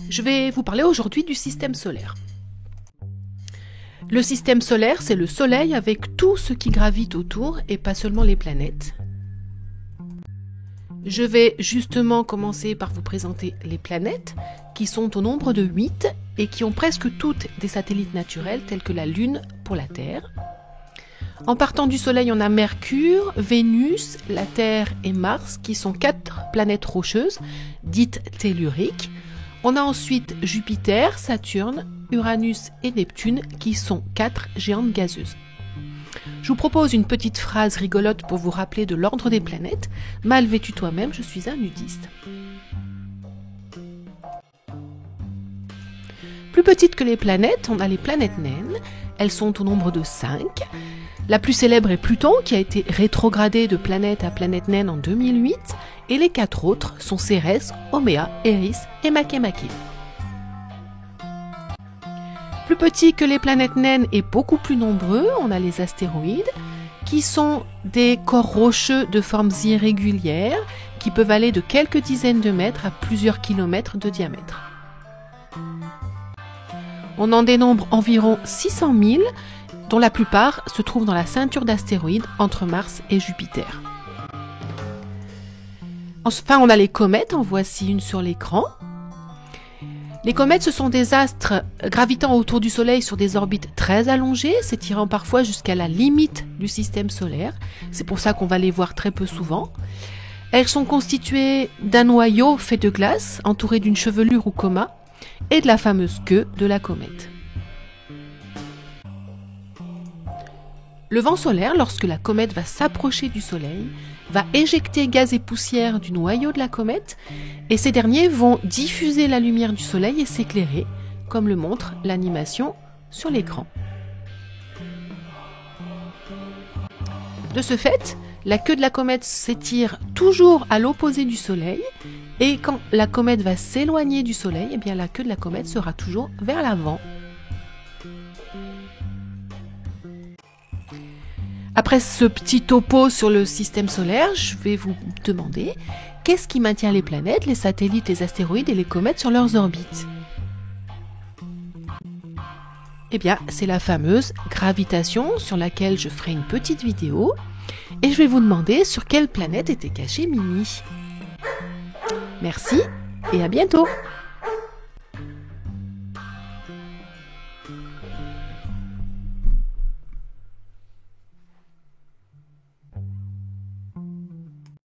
Je vais vous parler aujourd'hui du système solaire. Le système solaire, c'est le Soleil avec tout ce qui gravite autour et pas seulement les planètes. Je vais justement commencer par vous présenter les planètes qui sont au nombre de 8 et qui ont presque toutes des satellites naturels tels que la Lune pour la Terre. En partant du Soleil, on a Mercure, Vénus, la Terre et Mars qui sont 4 planètes rocheuses dites telluriques. On a ensuite Jupiter, Saturne, Uranus et Neptune qui sont 4 géantes gazeuses. Je vous propose une petite phrase rigolote pour vous rappeler de l'ordre des planètes. Mal vêtu toi-même, je suis un nudiste. Plus petites que les planètes, on a les planètes naines. Elles sont au nombre de 5. La plus célèbre est Pluton, qui a été rétrogradé de planète à planète naine en 2008. Et les 4 autres sont Cérès, Oméa, Eris et Makemake. Plus petits que les planètes naines et beaucoup plus nombreux, on a les astéroïdes, qui sont des corps rocheux de formes irrégulières, qui peuvent aller de quelques dizaines de mètres à plusieurs kilomètres de diamètre. On en dénombre environ 600 000, dont la plupart se trouvent dans la ceinture d'astéroïdes entre Mars et Jupiter. Enfin, on a les comètes, en voici une sur l'écran. Les comètes, ce sont des astres gravitant autour du Soleil sur des orbites très allongées, s'étirant parfois jusqu'à la limite du système solaire. C'est pour ça qu'on va les voir très peu souvent. Elles sont constituées d'un noyau fait de glace, entouré d'une chevelure ou coma, et de la fameuse queue de la comète. Le vent solaire, lorsque la comète va s'approcher du Soleil, va éjecter gaz et poussière du noyau de la comète, et ces derniers vont diffuser la lumière du Soleil et s'éclairer, comme le montre l'animation sur l'écran. De ce fait, la queue de la comète s'étire toujours à l'opposé du Soleil, et quand la comète va s'éloigner du Soleil, eh bien la queue de la comète sera toujours vers l'avant. Après ce petit topo sur le système solaire, je vais vous demander qu'est-ce qui maintient les planètes, les satellites, les astéroïdes et les comètes sur leurs orbites? Eh bien, c'est la fameuse gravitation sur laquelle je ferai une petite vidéo et je vais vous demander sur quelle planète était caché Mimi. Merci et à bientôt!